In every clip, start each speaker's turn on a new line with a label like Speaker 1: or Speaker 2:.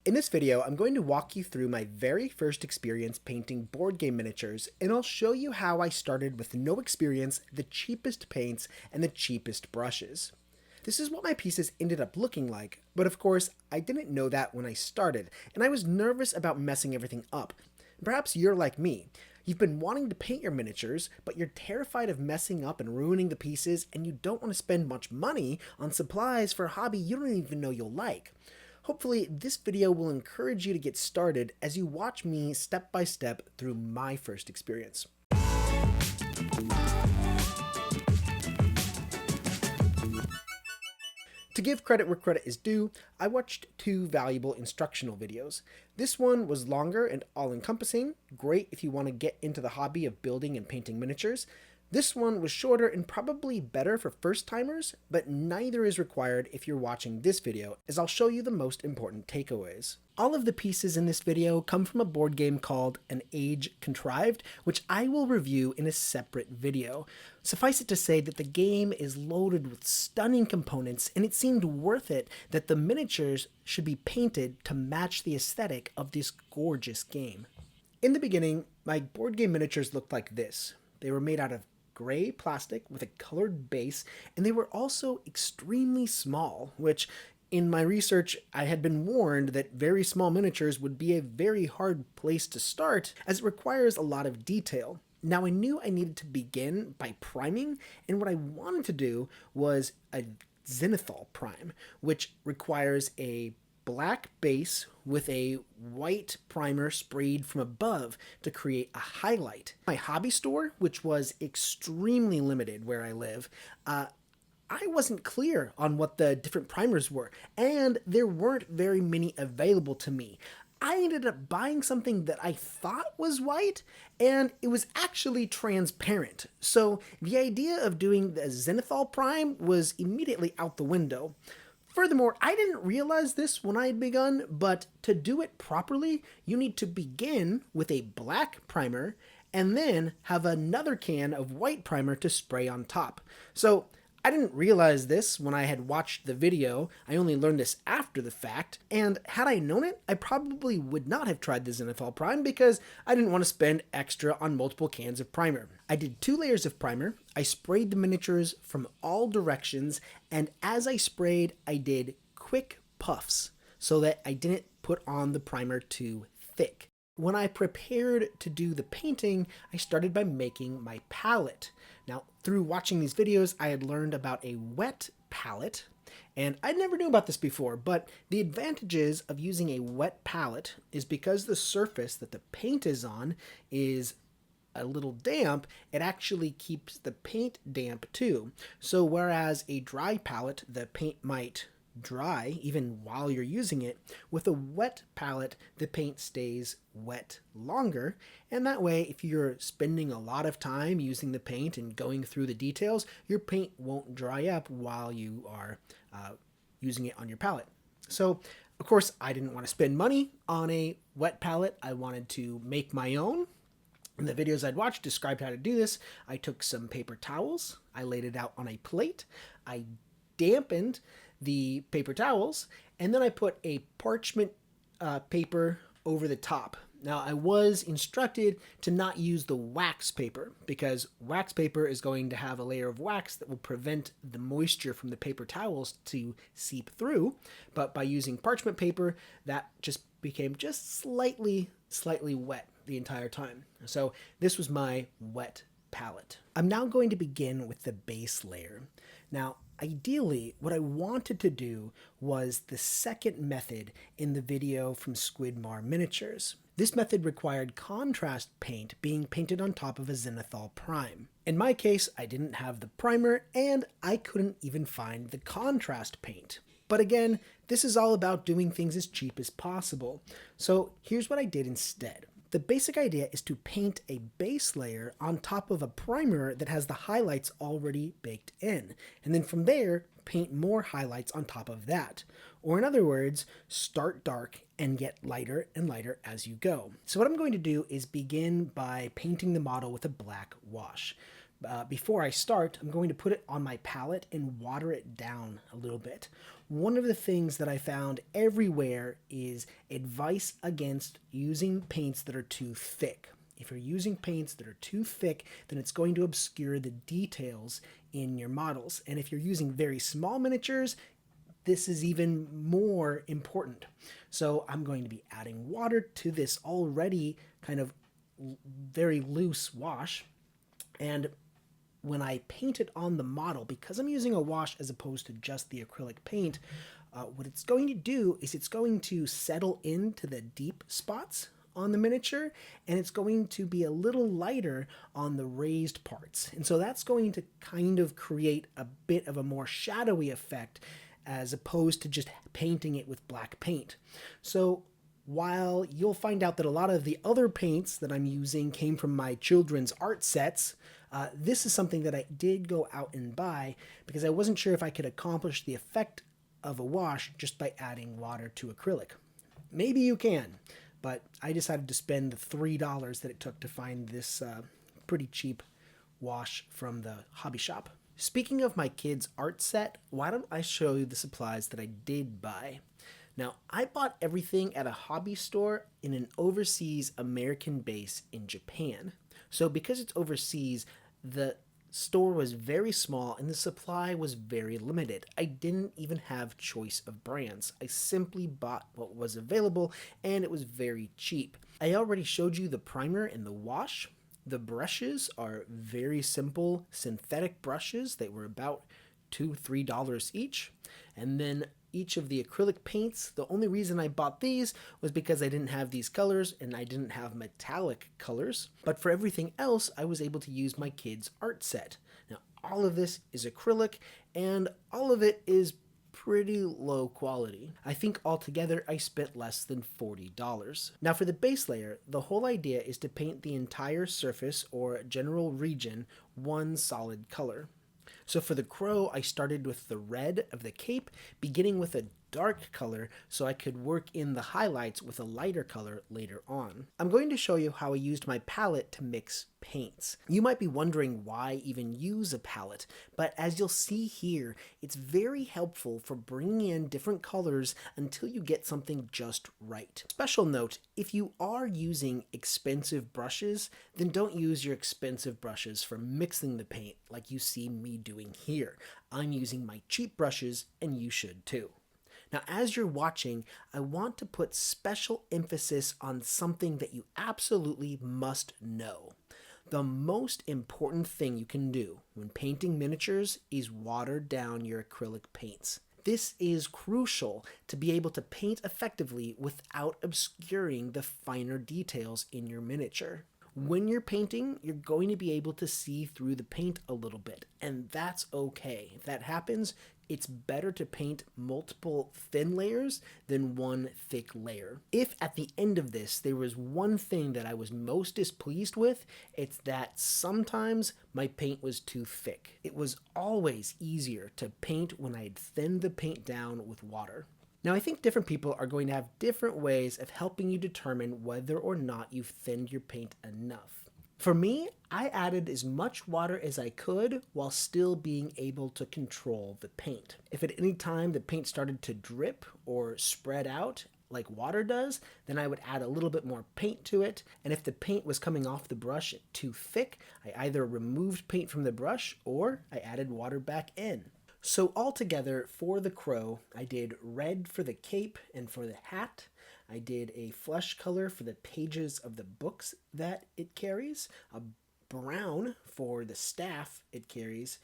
Speaker 1: In this video, I'm going to walk you through my very first experience painting board game miniatures, and I'll show you how I started with no experience, the cheapest paints, and the cheapest brushes. This is what my pieces ended up looking like, but of course, I didn't know that when I started, and I was nervous about messing everything up. Perhaps you're like me. You've been wanting to paint your miniatures, but you're terrified of messing up and ruining the pieces, and you don't want to spend much money on supplies for a hobby you don't even know you'll like. Hopefully, this video will encourage you to get started as you watch me step by step through my first experience. To give credit where credit is due, I watched two valuable instructional videos. This one was longer and all-encompassing, great if you want to get into the hobby of building and painting miniatures. This one was shorter and probably better for first-timers, but neither is required if you're watching this video, as I'll show you the most important takeaways. All of the pieces in this video come from a board game called An Age Contrived, which I will review in a separate video. Suffice it to say that the game is loaded with stunning components, and it seemed worth it that the miniatures should be painted to match the aesthetic of this gorgeous game. In the beginning, my board game miniatures looked like this. They were made out of gray plastic with a colored base, and they were also extremely small, which in my research I had been warned that very small miniatures would be a very hard place to start as it requires a lot of detail. Now I knew I needed to begin by priming, and what I wanted to do was a zenithal prime, which requires a black base with a white primer sprayed from above to create a highlight. My hobby store, which was extremely limited where I live, I wasn't clear on what the different primers were, and there weren't very many available to me. I ended up buying something that I thought was white, and it was actually transparent. So the idea of doing the zenithal prime was immediately out the window. Furthermore, I didn't realize this when I had begun, but to do it properly, you need to begin with a black primer and then have another can of white primer to spray on top. So I didn't realize this when I had watched the video. I only learned this after the fact, and had I known it, I probably would not have tried the zenithal prime because I didn't want to spend extra on multiple cans of primer. I did 2 layers of primer. I sprayed the miniatures from all directions, and as I sprayed, I did quick puffs so that I didn't put on the primer too thick. When I prepared to do the painting, I started by making my palette. Now, through watching these videos, I had learned about a wet palette, and I never knew about this before, but the advantages of using a wet palette is because the surface that the paint is on is a little damp, it actually keeps the paint damp too. So whereas a dry palette, the paint might dry even while you're using it, with a wet palette the paint stays wet longer, and that way if you're spending a lot of time using the paint and going through the details, your paint won't dry up while you are using it on your palette. So of course I didn't want to spend money on a wet palette. I wanted to make my own. In the videos I'd watched described how to do this. I took some paper towels, I laid it out on a plate, I dampened the paper towels, and then I put a parchment paper over the top. Now I was instructed to not use the wax paper because wax paper is going to have a layer of wax that will prevent the moisture from the paper towels to seep through, but by using parchment paper that just became just slightly wet the entire time. So this was my wet palette. I'm now going to begin with the base layer. Now, ideally, what I wanted to do was the second method in the video from Squidmar Miniatures. This method required contrast paint being painted on top of a zenithal prime. In my case, I didn't have the primer, and I couldn't even find the contrast paint. But again, this is all about doing things as cheap as possible. So here's what I did instead. The basic idea is to paint a base layer on top of a primer that has the highlights already baked in, and then from there, paint more highlights on top of that. Or in other words, start dark and get lighter and lighter as you go. So what I'm going to do is begin by painting the model with a black wash. Before I start, I'm going to put it on my palette and water it down a little bit. One of the things that I found everywhere is advice against using paints that are too thick. If you're using paints that are too thick, then it's going to obscure the details in your models. And if you're using very small miniatures, this is even more important. So I'm going to be adding water to this already kind of very loose wash. And when I paint it on the model, because I'm using a wash as opposed to just the acrylic paint, what it's going to do is it's going to settle into the deep spots on the miniature, and it's going to be a little lighter on the raised parts. And so that's going to kind of create a bit of a more shadowy effect as opposed to just painting it with black paint. So while you'll find out that a lot of the other paints that I'm using came from my children's art sets, this is something that I did go out and buy because I wasn't sure if I could accomplish the effect of a wash just by adding water to acrylic. Maybe you can, but I decided to spend the $3 that it took to find this pretty cheap wash from the hobby shop. Speaking of my kids' art set, why don't I show you the supplies that I did buy? Now, I bought everything at a hobby store in an overseas American base in Japan. So because it's overseas, the store was very small and the supply was very limited. I didn't even have choice of brands. I simply bought what was available and it was very cheap. I already showed you the primer and the wash. The brushes are very simple synthetic brushes. They were about $2-3 each. And then each of the acrylic paints, the only reason I bought these was because I didn't have these colors and I didn't have metallic colors. But for everything else, I was able to use my kids' art set. Now, all of this is acrylic and all of it is pretty low quality. I think altogether I spent less than $40. Now for the base layer, the whole idea is to paint the entire surface or general region one solid color. So for the crow, I started with the red of the cape, beginning with a dark color so I could work in the highlights with a lighter color later on. I'm going to show you how I used my palette to mix paints. You might be wondering why even use a palette, but as you'll see here, it's very helpful for bringing in different colors until you get something just right. Special note, if you are using expensive brushes, then don't use your expensive brushes for mixing the paint like you see me doing here. I'm using my cheap brushes and you should too. Now, as you're watching, I want to put special emphasis on something that you absolutely must know. The most important thing you can do when painting miniatures is water down your acrylic paints. This is crucial to be able to paint effectively without obscuring the finer details in your miniature. When you're painting, you're going to be able to see through the paint a little bit, and that's okay. If that happens, it's better to paint multiple thin layers than one thick layer. If at the end of this there was one thing that I was most displeased with, it's that sometimes my paint was too thick. It was always easier to paint when I had thinned the paint down with water. Now, I think different people are going to have different ways of helping you determine whether or not you've thinned your paint enough. For me, I added as much water as I could while still being able to control the paint. If at any time the paint started to drip or spread out like water does, then I would add a little bit more paint to it. And if the paint was coming off the brush too thick, I either removed paint from the brush or I added water back in. So altogether, for the crow, I did red for the cape and for the hat. I did a flesh color for the pages of the books that it carries, a brown for the staff it carries,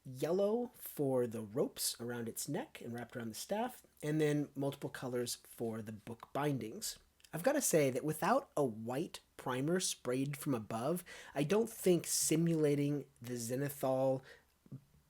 Speaker 1: yellow for the ropes around its neck and wrapped around the staff, and then multiple colors for the book bindings. I've got to say that without a white primer sprayed from above, I don't think simulating the zenithal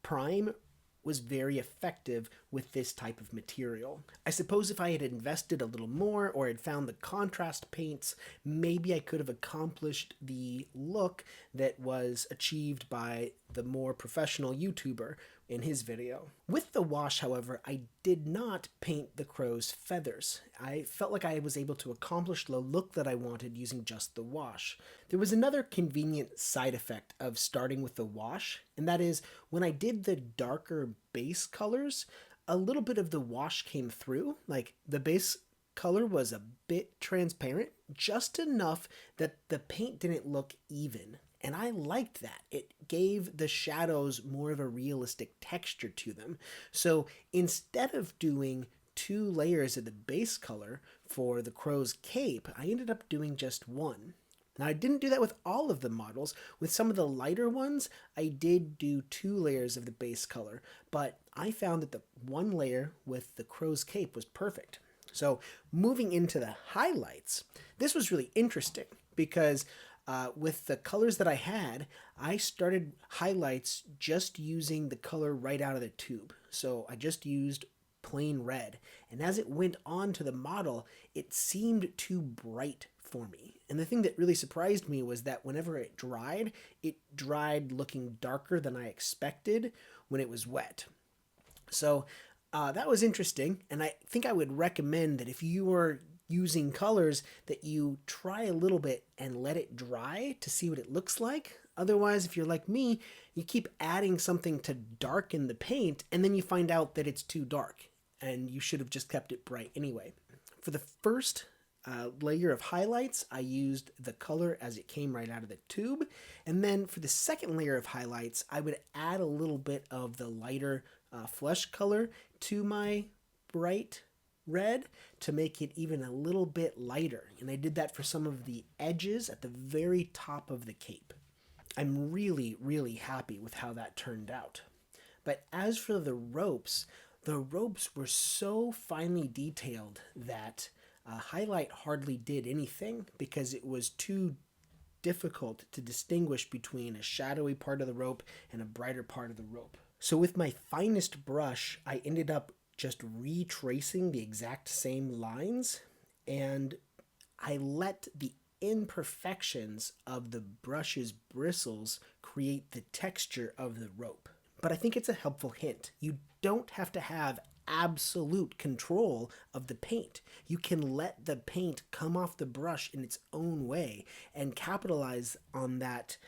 Speaker 1: prime was very effective with this type of material. I suppose if I had invested a little more or had found the contrast paints, maybe I could have accomplished the look that was achieved by the more professional YouTuber, in his video. With the wash, however, I did not paint the crow's feathers. I felt like I was able to accomplish the look that I wanted using just the wash. There was another convenient side effect of starting with the wash, and that is when I did the darker base colors, a little bit of the wash came through. Like the base color was a bit transparent, just enough that the paint didn't look even. And I liked that. It gave the shadows more of a realistic texture to them. So instead of doing 2 layers of the base color for the crow's cape, I ended up doing just 1. Now, I didn't do that with all of the models. With some of the lighter ones, I did do 2 layers of the base color, but I found that the 1 layer with the crow's cape was perfect. So moving into the highlights, this was really interesting because with the colors that I had, I started highlights just using the color right out of the tube. So I just used plain red. And as it went on to the model, it seemed too bright for me. And the thing that really surprised me was that whenever it dried looking darker than I expected when it was wet. So that was interesting, and I think I would recommend that if you are using colors that you try a little bit and let it dry to see what it looks like. Otherwise, if you're like me, you keep adding something to darken the paint, and then you find out that it's too dark, and you should have just kept it bright anyway. For the first layer of highlights, I used the color as it came right out of the tube. And then for the second layer of highlights, I would add a little bit of the lighter flesh color to my bright red to make it even a little bit lighter. And I did that for some of the edges at the very top of the cape. I'm really, really happy with how that turned out. But as for the ropes were so finely detailed that highlight hardly did anything because it was too difficult to distinguish between a shadowy part of the rope and a brighter part of the rope. So with my finest brush, I ended up just retracing the exact same lines, and I let the imperfections of the brush's bristles create the texture of the rope. But I think it's a helpful hint. You don't have to have absolute control of the paint. You can let the paint come off the brush in its own way and capitalize on that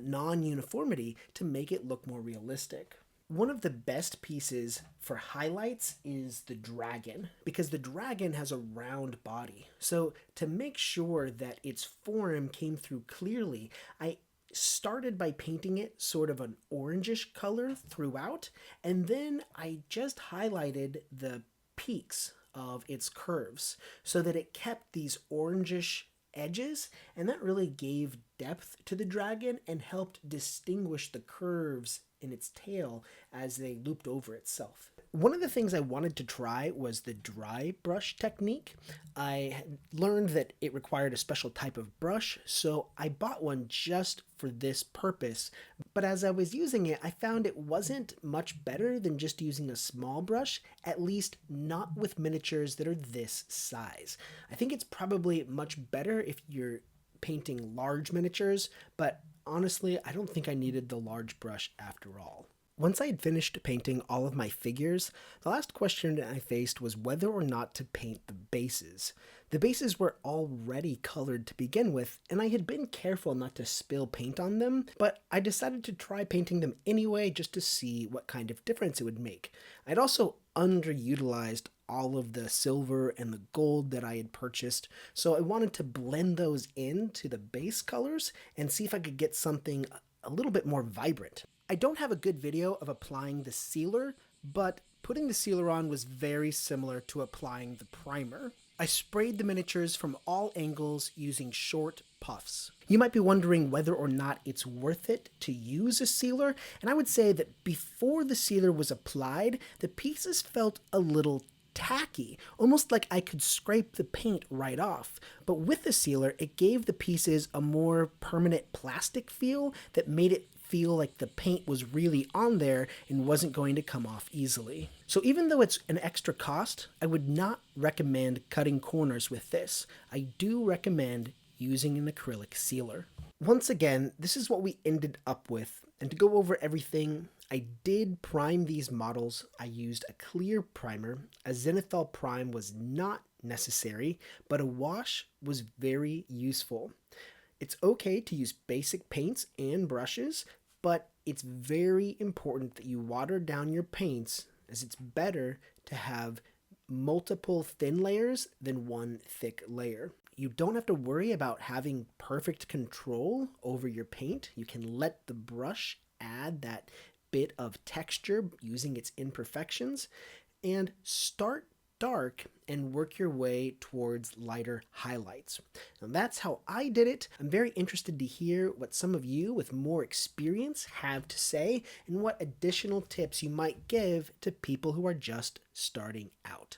Speaker 1: non-uniformity to make it look more realistic. One of the best pieces for highlights is the dragon, because the dragon has a round body. So to make sure that its form came through clearly, I started by painting it sort of an orangish color throughout, and then I just highlighted the peaks of its curves so that it kept these orangish edges, and that really gave depth to the dragon and helped distinguish the curves in its tail as they looped over itself. One of the things I wanted to try was the dry brush technique. I learned that it required a special type of brush, so I bought one just for this purpose. But as I was using it, I found it wasn't much better than just using a small brush, at least not with miniatures that are this size. I think it's probably much better if you're painting large miniatures, but honestly, I don't think I needed the large brush after all. Once I had finished painting all of my figures, the last question I faced was whether or not to paint the bases. The bases were already colored to begin with, and I had been careful not to spill paint on them, but I decided to try painting them anyway just to see what kind of difference it would make. I'd also underutilized all of the silver and the gold that I had purchased, so I wanted to blend those into the base colors and see if I could get something a little bit more vibrant. I don't have a good video of applying the sealer, but putting the sealer on was very similar to applying the primer. I sprayed the miniatures from all angles using short puffs. You might be wondering whether or not it's worth it to use a sealer, and I would say that before the sealer was applied, the pieces felt a little tacky, almost like I could scrape the paint right off. But with the sealer, it gave the pieces a more permanent plastic feel that made it feel like the paint was really on there and wasn't going to come off easily. So even though it's an extra cost, I would not recommend cutting corners with this. I do recommend using an acrylic sealer. Once again, this is what we ended up with, And to go over everything, I did prime these models. I used a clear primer. A zenithal prime was not necessary, but a wash was very useful. It's okay to use basic paints and brushes, but it's very important that you water down your paints, as it's better to have multiple thin layers than one thick layer. You don't have to worry about having perfect control over your paint. You can let the brush add that bit of texture using its imperfections, and start dark and work your way towards lighter highlights. Now that's how I did it. I'm very interested to hear what some of you with more experience have to say and what additional tips you might give to people who are just starting out.